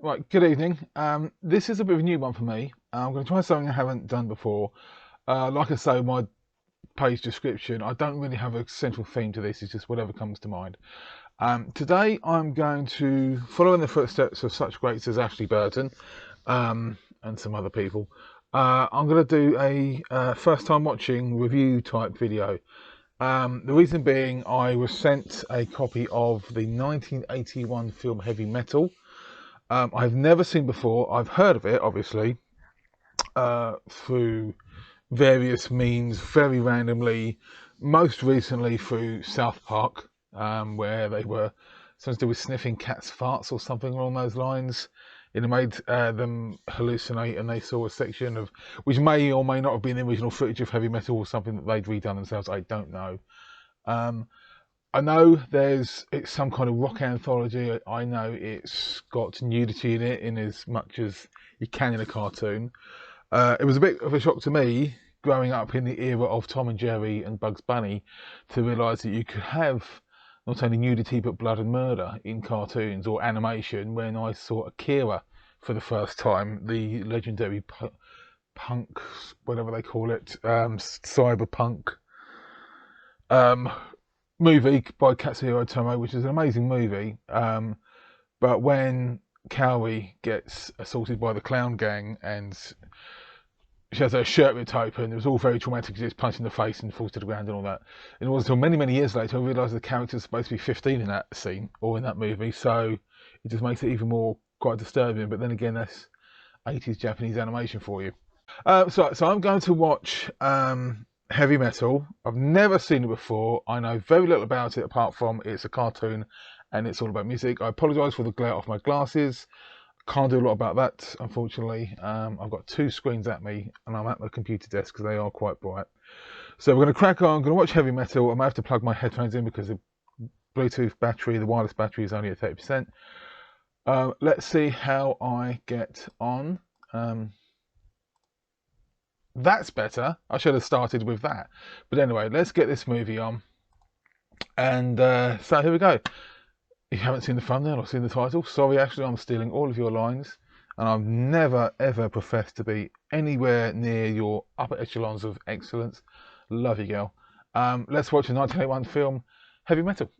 Right, good evening. This is a bit of a new one for me. I'm going to try something I haven't done before. Like I say, my page description, I don't really have a central theme to this, it's just whatever comes to mind. Today I'm going to follow in the footsteps of such greats as Ashley Burton and some other people. I'm going to do a first time watching review type video. The reason being, I was sent a copy of the 1981 film Heavy Metal. I've never seen before. I've heard of it, obviously, through various means, very randomly. Most recently through South Park, where they were something to do with sniffing cats' farts or something along those lines. It made them hallucinate, and they saw a section of, which may or may not have been the original footage of Heavy Metal or something that they'd redone themselves. I don't know. Um, I know it's some kind of rock anthology. I know it's got nudity in it in as much as you can in a cartoon. It was a bit of a shock to me growing up in the era of Tom and Jerry and Bugs Bunny to realise that you could have not only nudity but blood and murder in cartoons or animation when I saw Akira for the first time, the legendary punk, whatever they call it, cyberpunk um, movie by Katsuhiro Otomo, which is an amazing movie. But when Kaori gets assaulted by the clown gang and she has her shirt ripped open, it was all very traumatic because it's punched in the face and falls to the ground and all that. And it wasn't until many, many years later I realised the character's supposed to be 15 in that scene or in that movie, so it just makes it even more quite disturbing. But then again, that's 80s Japanese animation for you. So I'm going to watch Heavy Metal. I've never seen it before. I know very little about it apart from it's a cartoon and it's all about music. I apologise for the glare off my glasses. Can't do a lot about that, unfortunately. I've got two screens at me and I'm at my computer desk because they are quite bright. So we're going to crack on. I'm going to watch Heavy Metal. I might have to plug my headphones in because the Bluetooth battery, the wireless battery, is only at 30%. Let's see how I get on. That's better. I should have started with that. But anyway, let's get this movie on. And so here we go. If you haven't seen the thumbnail or seen the title, sorry, Ashley, I'm stealing all of your lines. And I've never, ever professed to be anywhere near your upper echelons of excellence. Love you, girl. Let's watch a 1981 film, Heavy Metal.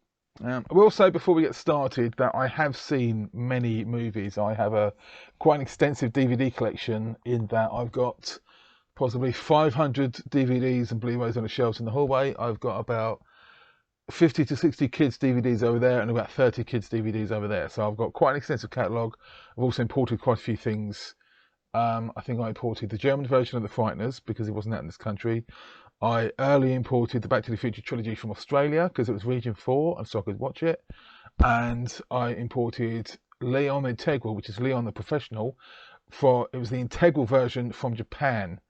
I will say before we get started that I have seen many movies. I have a quite an extensive DVD collection in that I've got possibly 500 DVDs and Blu-rays on the shelves in the hallway. I've got about 50 to 60 kids DVDs over there and about 30 kids DVDs over there. So I've got quite an extensive catalogue. I've also imported quite a few things. I think I imported the German version of The Frighteners because it wasn't out in this country. I early imported the Back to the Future trilogy from Australia because it was region 4 and so I could watch it. And I imported Leon Integral, which is Leon the Professional. It was the integral version from Japan.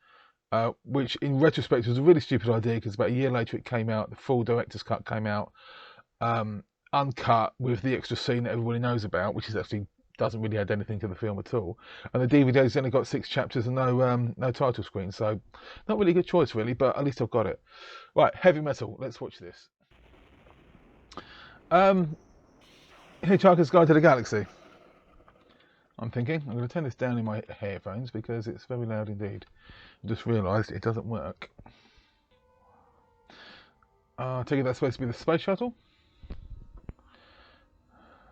Which in retrospect was a really stupid idea because about a year later it came out, the full director's cut came out, uncut with the extra scene that everybody knows about, which is actually doesn't really add anything to the film at all. And the DVD's only got 6 chapters and no title screen, so not really a good choice really, but at least I've got it. Right, Heavy Metal, let's watch this. Hitchhiker's Guide to the Galaxy. I'm thinking, I'm going to turn this down in my headphones because it's very loud indeed. I just realised it doesn't work. I take it that's supposed to be the space shuttle.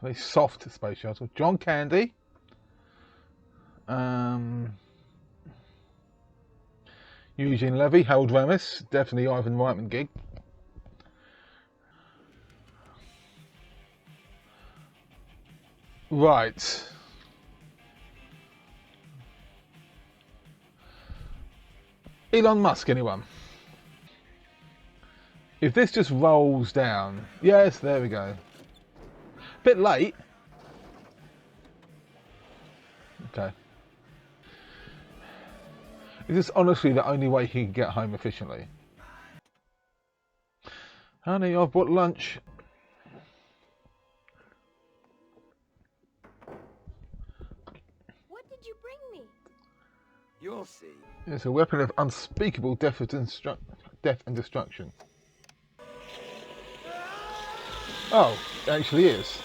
Very soft space shuttle. John Candy. Eugene Levy, Harold Ramis, definitely Ivan Reitman gig. Right. Elon Musk, anyone? If this just rolls down, yes, there we go. Bit late. Okay. Is this honestly the only way he can get home efficiently? Honey, I've bought lunch. What did you bring me? You'll see. It's a weapon of unspeakable death and destruction. Oh, it actually is.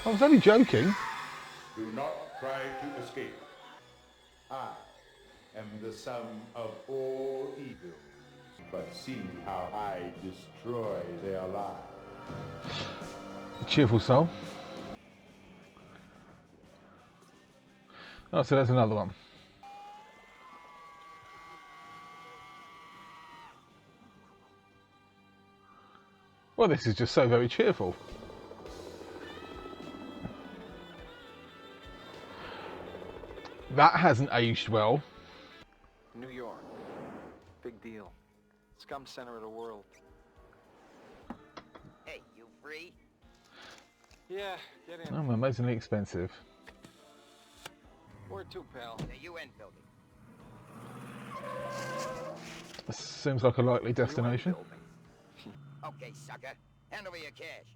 I was only joking. Do not try to escape. I am the sum of all evil. But see how I destroy their lives. Cheerful soul. Oh, so there's another one. Well, this is just so very cheerful. That hasn't aged well. New York. Big deal. Scum center of the world. Hey, you free? Yeah, get in. Oh, amazingly expensive. Where to, pal? The UN building. This seems like a likely destination. Okay, sucker. Hand over your cash.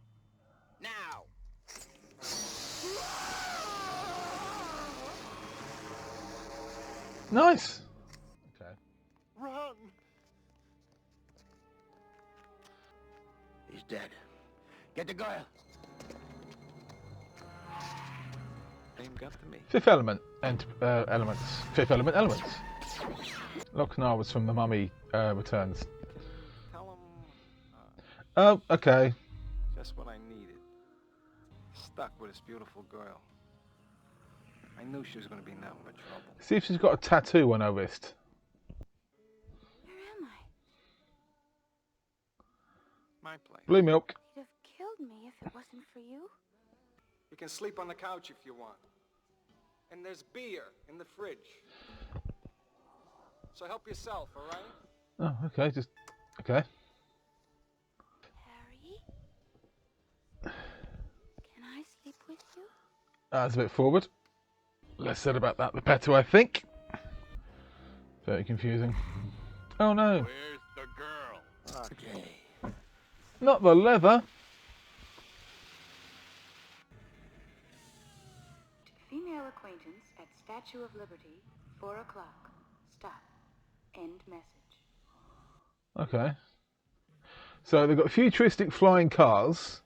Now! Nice. Okay. Run! He's dead. Get the girl. Name got to me. Fifth element and elements. Fifth element elements. Lochnar was from the Mummy Returns. Tell him Oh, okay. just what I needed. Stuck with this beautiful girl. I knew she was going to be nothing but trouble. See if she's got a tattoo on her wrist. Where am I? My place. Blue milk. You'd have killed me if it wasn't for you. You can sleep on the couch if you want. And there's beer in the fridge. So help yourself, all right? Oh, okay. Just okay. Harry? Can I sleep with you? That's a bit forward. Less said about that, the better, I think. Very confusing. Oh no. Where's the girl? Okay. Not the leather. Female acquaintance at Statue of Liberty, 4 o'clock. Stop. End message. Okay. So they've got futuristic flying cars,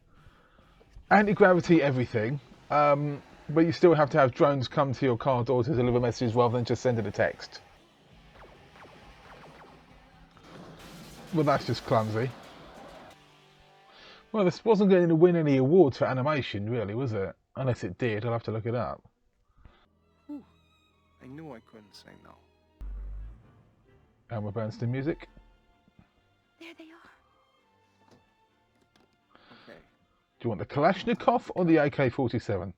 anti-gravity everything, but you still have to have drones come to your car door to deliver messages rather than just sending a text. Well, that's just clumsy. Well, this wasn't going to win any awards for animation, really, was it? Unless it did, I'll have to look it up. Whew. I knew I couldn't say no. Elmer Bernstein music. There they are. Okay. Do you want the Kalashnikov or the AK-47?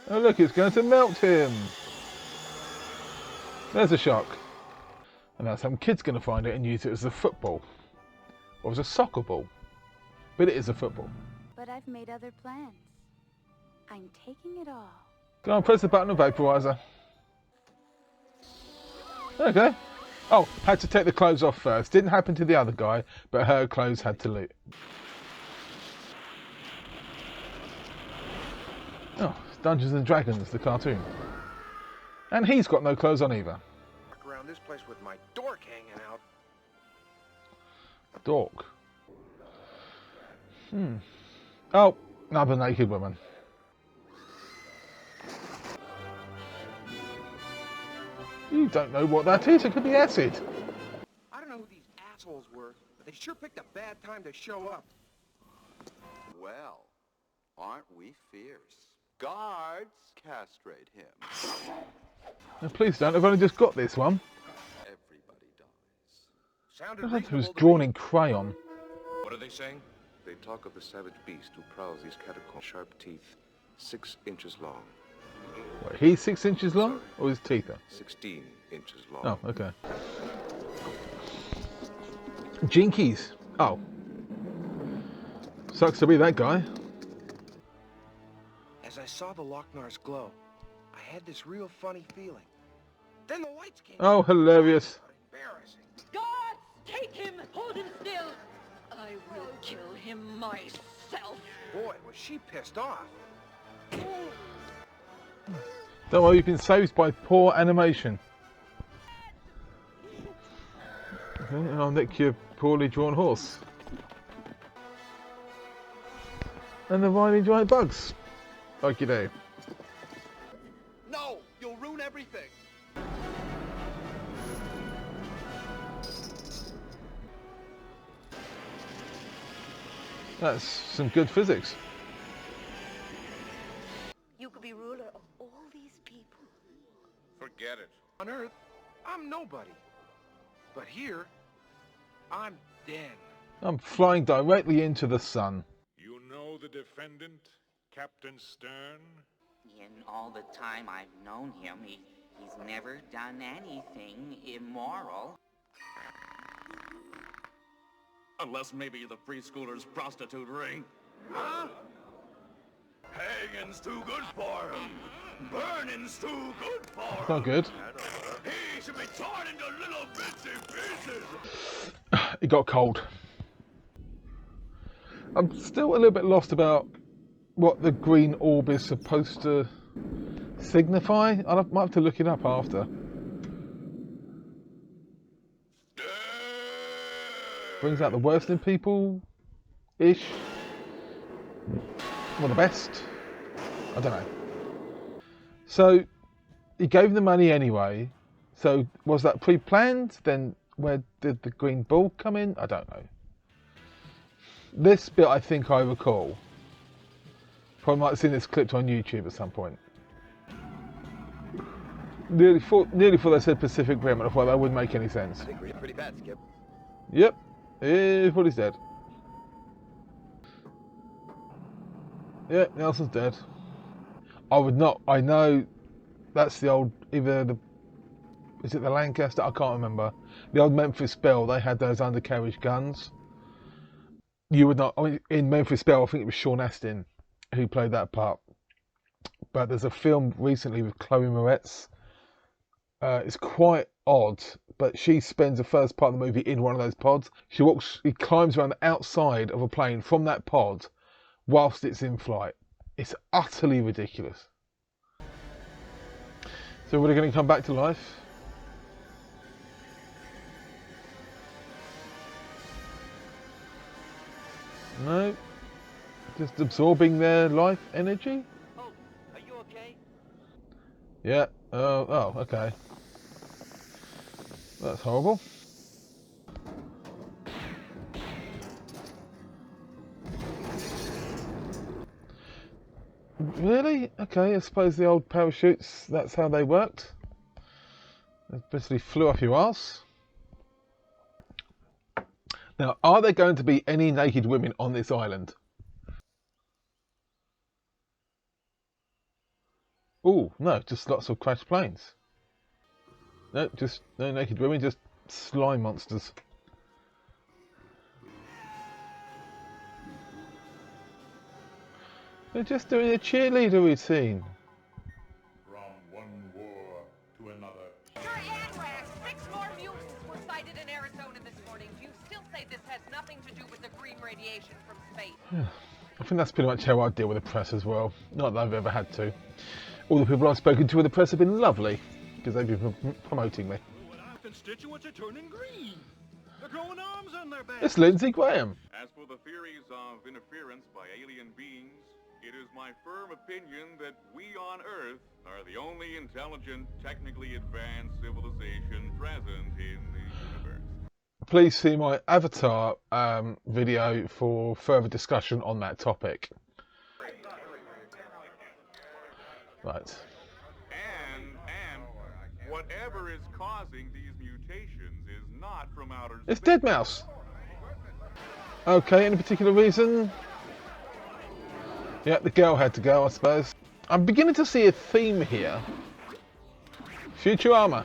Oh look, it's going to melt him! There's a shock. And now some kid's going to find it and use it as a football. Or as a soccer ball. But it is a football. But I've made other plans. I'm taking it all. Go on, press the button of vaporizer. Okay. Oh, had to take the clothes off first. Didn't happen to the other guy, but her clothes had to loot. Oh, it's Dungeons and Dragons, the cartoon. And he's got no clothes on either. Walk around this place with my dork hanging out. Dork. Oh, another naked woman. You don't know what that is. It could be acid. I don't know who these assholes were, but they sure picked a bad time to show up. Well, aren't we fierce? Guards, castrate him. No, please don't. I've only just got this one. Everybody dies. Sounded I thought it was reasonable to drawn me. in crayon. What are they saying? They talk of the savage beast who prowls these catacombs. Sharp teeth, 6 inches long. What, he's 6 inches long? Or his teeth are? 16 inches long. Oh, okay. Jinkies. Oh. Sucks to be that guy. As I saw the Lochnar's glow, I had this real funny feeling. Then the lights came. Oh, hilarious. Embarrassing. Guards, take him! Hold him still! I will kill him myself! Boy, was she pissed off. Don't worry, you've been saved by poor animation. Okay, I'll nick your poorly drawn horse. And the riding giant bugs. Like you do. No! You'll ruin everything! That's some good physics. You could be ruler of all these people. Forget it. On Earth, I'm nobody. But here, I'm Den. I'm flying directly into the sun. You know the defendant, Captain Stern? In all the time I've known him, he's never done anything immoral. Unless maybe the preschooler's prostitute ring. Huh? Hanging's too good for him. Burning's too good for him. Not good. He should be torn into little bitsy pieces. It got cold. I'm still a little bit lost about what the green orb is supposed to signify. I might have to look it up after. Brings out the worst in people-ish. Well, the best. I don't know. So, he gave him the money anyway. So, was that pre-planned? Then, where did the green ball come in? I don't know. This bit, I think I recall. Probably might have seen this clipped on YouTube at some point. Nearly thought they said Pacific Rim, and I thought that wouldn't make any sense. I think we're pretty bad, Skip. Yep, everybody's dead. Yeah, Nelson's dead. I would not. I know that's the old. Is it the Lancaster? I can't remember. The old Memphis Belle. They had those undercarriage guns. You would not. I mean, in Memphis Belle, I think it was Sean Astin who played that part. But there's a film recently with Chloe Moretz. It's quite odd, but she spends the first part of the movie in one of those pods. She climbs around the outside of a plane from that pod whilst it's in flight. It's utterly ridiculous. So we're going to come back to life. No, just absorbing their life energy. Oh, are you okay? Yeah. Oh, okay. That's horrible. Really? Okay, I suppose the old parachutes, that's how they worked. They basically flew up your arse. Now, are there going to be any naked women on this island? Oh, no, just lots of crashed planes. No, just no naked women, just slime monsters. They're just doing a cheerleader routine. From one war to another. Anwag, 6 more mutants were sighted in Arizona this morning. You still say this has nothing to do with the green radiation from space? I think that's pretty much how I deal with the press as well. Not that I've ever had to. All the people I've spoken to in the press have been lovely, because they've been promoting me. Our constituents are turning green. They're growing arms on their backs. It's Lindsey Graham. As for the theories of interference by alien beings, it is my firm opinion that we on Earth are the only intelligent, technically advanced civilization present in the universe. Please see my Avatar video for further discussion on that topic. Right. And whatever is causing these mutations is not from outer space. It's Dead Mouse. Okay, any particular reason? Yeah, the girl had to go, I suppose. I'm beginning to see a theme here. Futurama.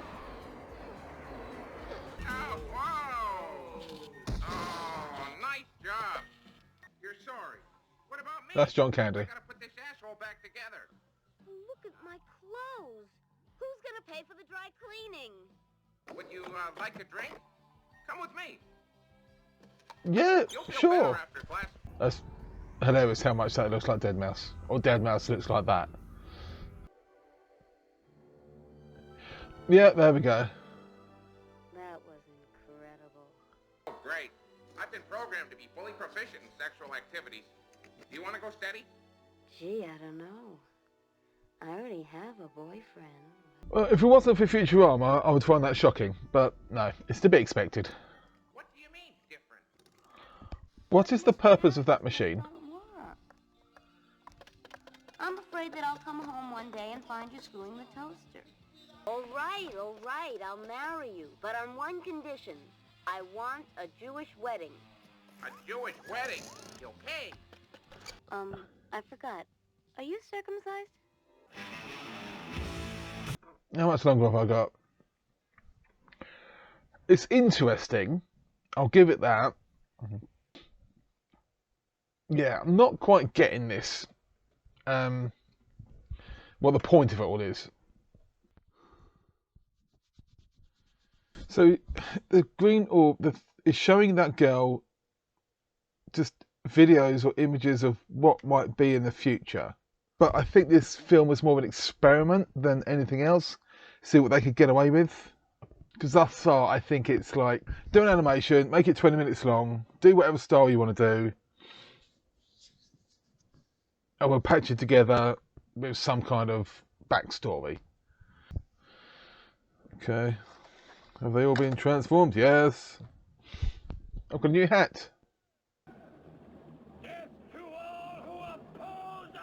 Oh, whoa! Oh, nice job. You're sorry. What about me? That's John Candy. I gotta put this asshole back together. Look at my clothes. Who's gonna pay for the dry cleaning? Would you like a drink? Come with me. Yeah, You'll feel sure. better after class. That's hilarious how much that looks like Dead Mouse. Or Dead Mouse looks like that. Yeah, there we go. That was incredible. to be fully proficient in sexual activities. Do you want to go steady? Gee, I don't know. I already have a boyfriend. Well, if it wasn't for Futurama, I would find that shocking. But no, it's to be expected. What do you mean, different? What is the purpose of that machine? I'm afraid that I'll come home one day and find you screwing the toaster. All right, I'll marry you. But on one condition. I want a Jewish wedding. A Jewish wedding? Okay. I forgot. Are you circumcised? How much longer have I got? It's interesting. I'll give it that. Yeah, I'm not quite getting this. What the point of it all is. So the green orb is showing that girl just videos or images of what might be in the future. But I think this film was more of an experiment than anything else. See what they could get away with. Because thus far, I think it's like, do an animation, make it 20 minutes long, do whatever style you want to do, and we'll patch it together with some kind of backstory. Okay. Have they all been transformed? Yes. I've got a new hat. Death to all who oppose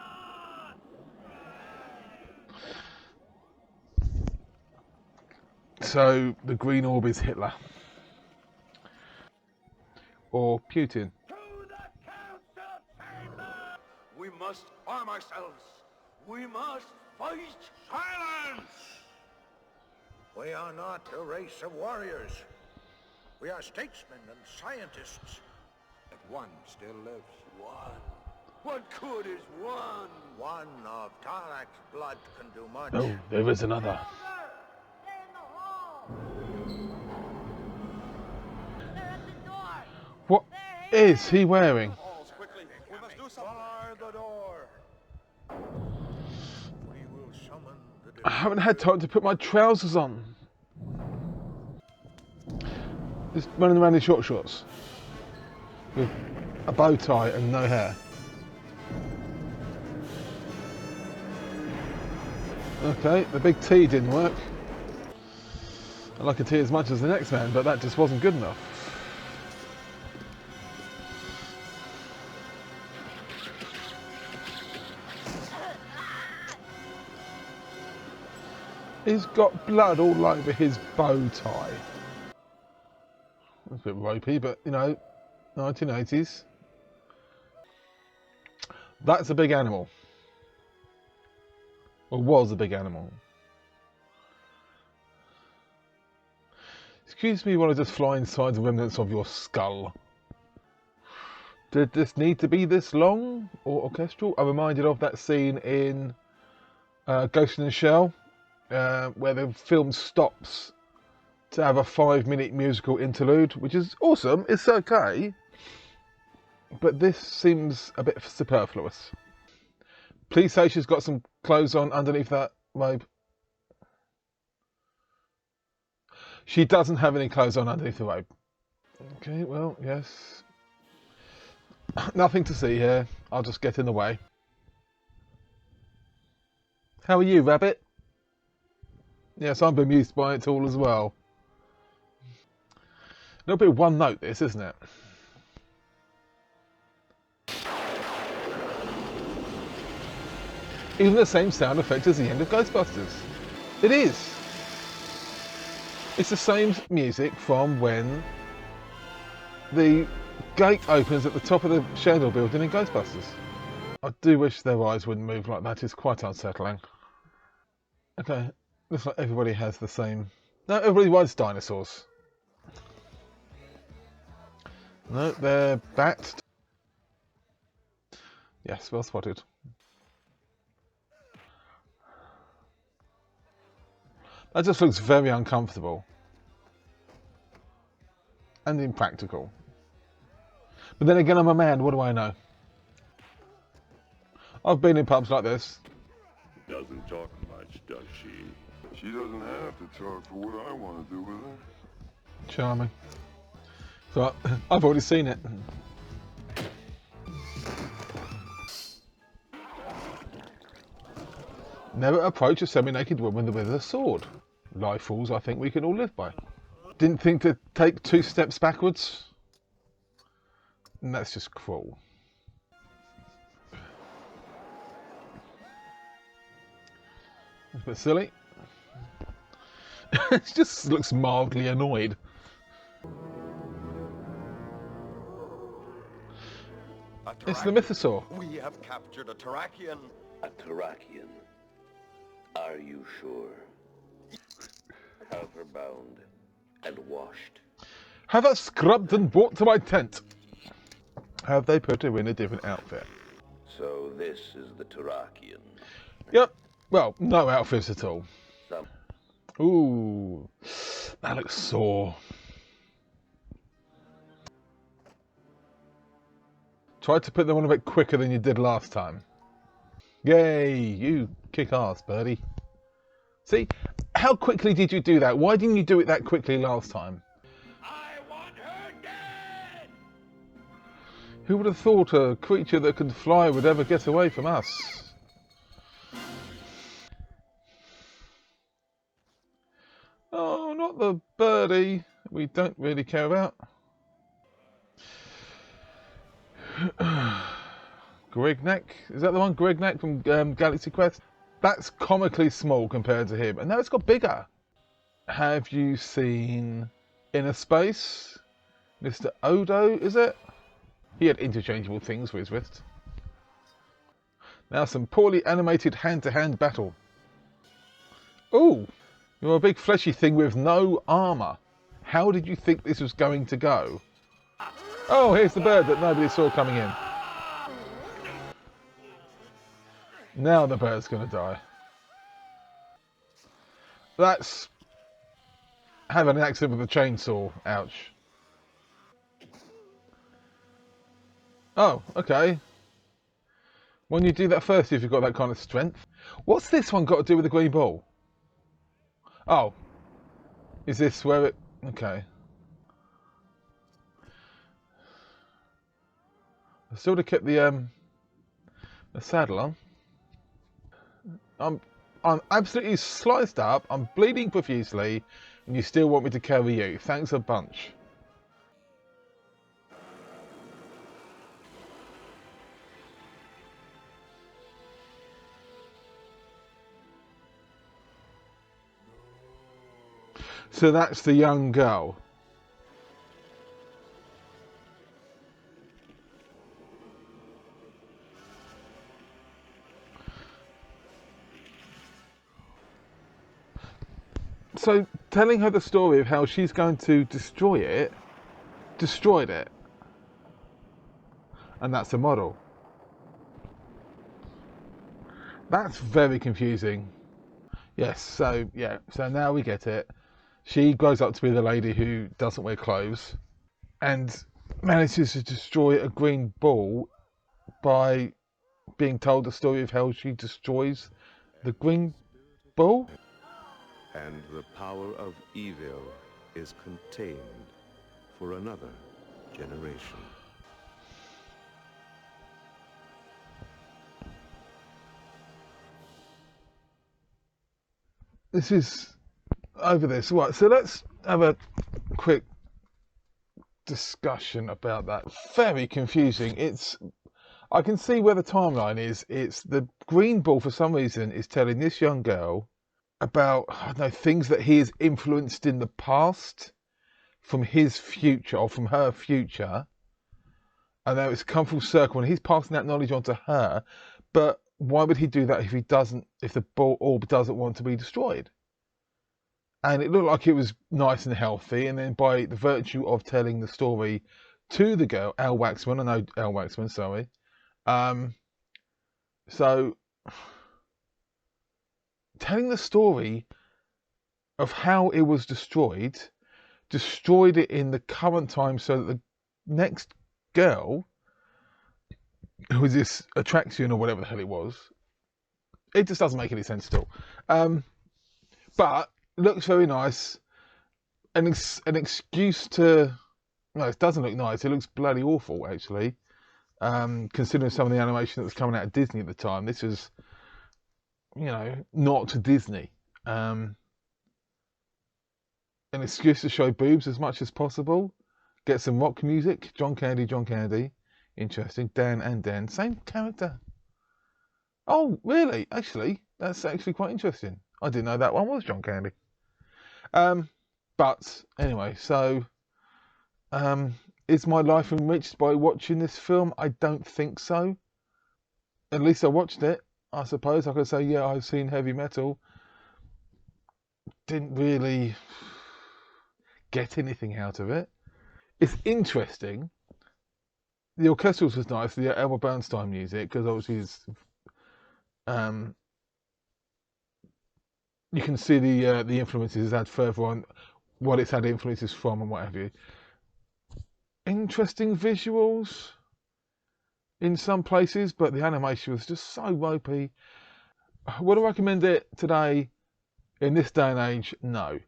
us! So the green orb is Hitler. Or Putin. To the council chamber! We must arm ourselves. We must fight. Silence! We are not a race of warriors. We are statesmen and scientists. But one still lives. One. What good is one? One of Tarak's blood can do much. Oh, there is another. What is he wearing? Quickly, we must do something. Bar the door. We will summon the I haven't had time to put my trousers on. Just running around in short shorts. With a bow tie and no hair. Okay, the big T didn't work. I like a T as much as the next man, but that just wasn't good enough. He's got blood all over his bow tie. That's a bit ropey, but you know, 1980s. That's a big animal. Or was a big animal. Excuse me while I just fly inside the remnants of your skull. Did this need to be this long or orchestral? I'm reminded of that scene in Ghost in the Shell. Where the film stops to have a 5-minute musical interlude, which is awesome, it's okay, but this seems a bit superfluous. Please say she's got some clothes on underneath that robe. She doesn't have any clothes on underneath the robe. Okay, well, yes. Nothing to see here, I'll just get in the way. How are you, Rabbit? Yes, I'm bemused by it all as well. A little bit of one note this, isn't it? Even the same sound effect as the end of Ghostbusters. It is. It's the same music from when the gate opens at the top of the Shadow building in Ghostbusters. I do wish their eyes wouldn't move like that, it's quite unsettling. Okay. Looks like everybody has the same... No, everybody rides dinosaurs. No, they're bats. Yes, well spotted. That just looks very uncomfortable. And impractical. But then again, I'm a man, what do I know? I've been in pubs like this. Doesn't talk much, does she? She doesn't have to talk for what I want to do with her. Charming. So, I've already seen it. Never approach a semi-naked woman with a sword. Life rules I think we can all live by. Didn't think to take 2 steps backwards. And that's just cruel. It's a bit silly. It just looks mildly annoyed. It's the mythosaur. We have captured a Terrakian. A Terrakian? Are you sure? Have her bound and washed. Have her scrubbed and brought to my tent. Have they put her in a different outfit? So this is the Terrakian. Yep. Well, no outfits at all. Ooh, that looks sore. Try to put them on a bit quicker than you did last time. Yay, you kick ass, birdie. See, how quickly did you do that? Why didn't you do it that quickly last time? I want her dead! Who would have thought a creature that could fly would ever get away from us? Oh, not the birdie we don't really care about. Grignac? Is that the one? Grignac from Galaxy Quest? That's comically small compared to him. And now it's got bigger. Have you seen Inner Space? Mr. Odo, is it? He had interchangeable things for his wrist. Now some poorly animated hand-to-hand battle. Ooh! You're a big fleshy thing with no armour. How did you think this was going to go? Oh, here's the bird that nobody saw coming in. Now the bird's going to die. That's having an accident with a chainsaw. Ouch. Oh, okay. When you do that first, if you've got that kind of strength. What's this one got to do with the green ball? Oh, is this where it... Okay. I still would have kept the saddle on. I'm absolutely sliced up, I'm bleeding profusely, and you still want me to carry you. Thanks a bunch. So that's the young girl. So telling her the story of how she's going to destroyed it. And that's a model. That's very confusing. Yes, so yeah, so now we get it. She grows up to be the lady who doesn't wear clothes and manages to destroy a green ball by being told the story of how she destroys the green ball. And the power of evil is contained for another generation. This is over this. Right, so let's have a quick discussion about that. Very confusing. I can see where the timeline is. It's the green ball for some reason is telling this young girl about, I don't know, things that he has influenced in the past from his future or from her future. And now it's come full circle and he's passing that knowledge on to her. But why would he do that if the orb doesn't want to be destroyed? And it looked like it was nice and healthy. And then by the virtue of telling the story to the girl, Al Waxman, I know Al Waxman, sorry. So telling the story of how it was destroyed it in the current time so that the next girl, who is this Attraction or whatever the hell it was, it just doesn't make any sense at all. But it looks very nice. An excuse to... No, it doesn't look nice. It looks bloody awful, actually. Considering some of the animation that was coming out of Disney at the time. This was you know, not to Disney. An excuse to show boobs as much as possible. Get some rock music. John Candy, John Candy. Interesting. Dan and Dan. Same character. Oh, really? Actually, that's actually quite interesting. I didn't know that one was John Candy. But anyway, so is my life enriched by watching this film? I don't think so. At least I watched it. I suppose I could say, yeah, I've seen heavy metal. Didn't really get anything out of it. It's interesting. The orchestrals was nice, the Elmer Bernstein music, because obviously it's, you can see the influences it's had further on, what it's had influences from and what have you. Interesting visuals in some places, but the animation was just so ropey. Would I recommend it today in this day and age? No.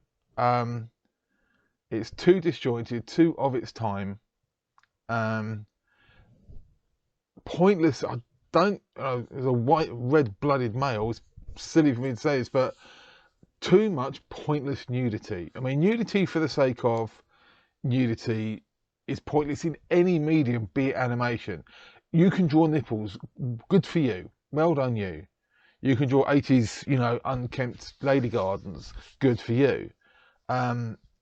It's too disjointed, too of its time. Pointless. I don't. As a white, red-blooded male, it's silly for me to say this, but too much pointless nudity. I mean, nudity for the sake of nudity is pointless in any medium, be it animation. You can draw nipples, good for you. Well done, you. You can draw 80s, you know, unkempt lady gardens, good for you.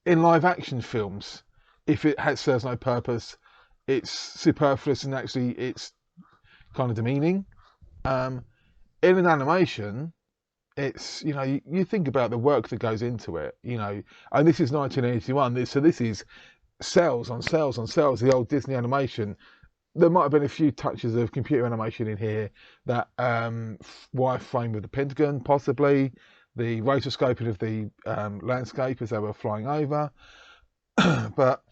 In live action films, if it serves no purpose, it's superfluous and actually it's kind of demeaning. In an animation, it's, you know, you think about the work that goes into it, you know, and this is 1981, so this is cells on cells on cells, the old Disney animation. There might have been a few touches of computer animation in here, that wireframe of the Pentagon, possibly, the rotoscoping of the landscape as they were flying over. But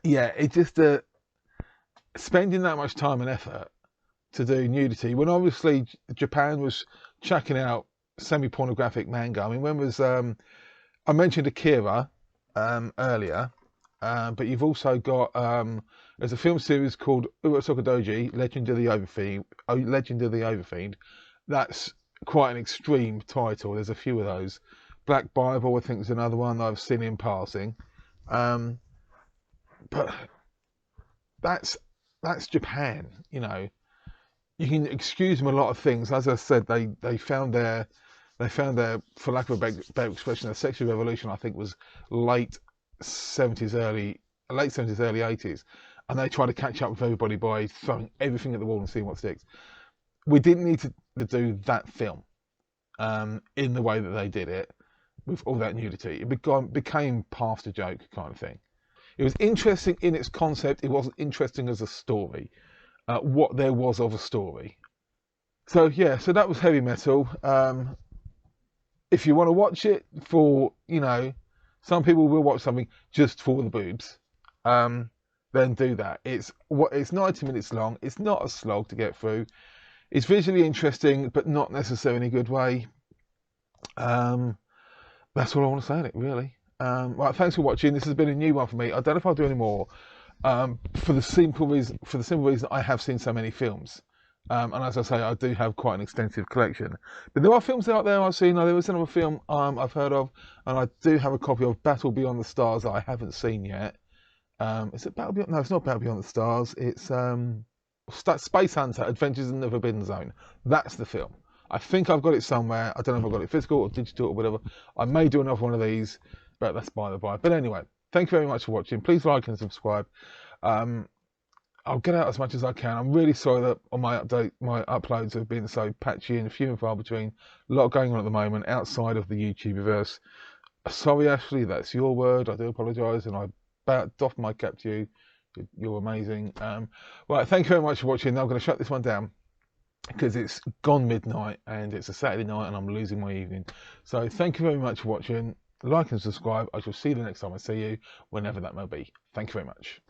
yeah, it just spending that much time and effort to do nudity when obviously Japan was chucking out semi-pornographic manga. I mean, when was I mentioned Akira earlier, but you've also got there's a film series called Urosokodoji, Legend of the Overfiend. That's quite an extreme title. There's a few of those. Black Bible, I think, is another one that I've seen in passing. But that's Japan, you know. You can excuse them a lot of things. As I said, they found their, for lack of a better expression, their sexual revolution, I think, was late 70s, early 80s. And they try to catch up with everybody by throwing everything at the wall and seeing what sticks. We didn't need to do that film in the way that they did it, with all that nudity. It became past a joke kind of thing. It was interesting in its concept. It wasn't interesting as a story, what there was of a story. So yeah, so that was heavy metal. If you want to watch it for, you know, some people will watch something just for the boobs, then do that. It's 90 minutes long. It's not a slog to get through. It's visually interesting, but not necessarily in a good way. That's all I want to say on it, really. Right, thanks for watching. This has been a new one for me. I don't know if I'll do any more, for the simple reason I have seen so many films. And as I say, I do have quite an extensive collection. But there are films out there I've seen. There was another film I've heard of, and I do have a copy of Battle Beyond the Stars that I haven't seen yet. Is it Battle Beyond? No, it's not Battle Beyond the Stars. It's Space Hunter: Adventures in the Forbidden Zone. That's the film. I think I've got it somewhere. I don't know if I've got it physical or digital or whatever. I may do another one of these, but that's by the by. But anyway, thank you very much for watching. Please like and subscribe. I'll get out as much as I can. I'm really sorry that on my uploads have been so patchy and few and far between. A lot going on at the moment outside of the YouTubeverse. Sorry, Ashley, that's your word. I do apologise, and I doff my cap to you. You're amazing. Right, thank you very much for watching. Now I'm going to shut this one down because it's gone midnight and it's a Saturday night and I'm losing my evening. So thank you very much for watching. Like and subscribe. I shall see you the next time I see you, whenever that may be. Thank you very much.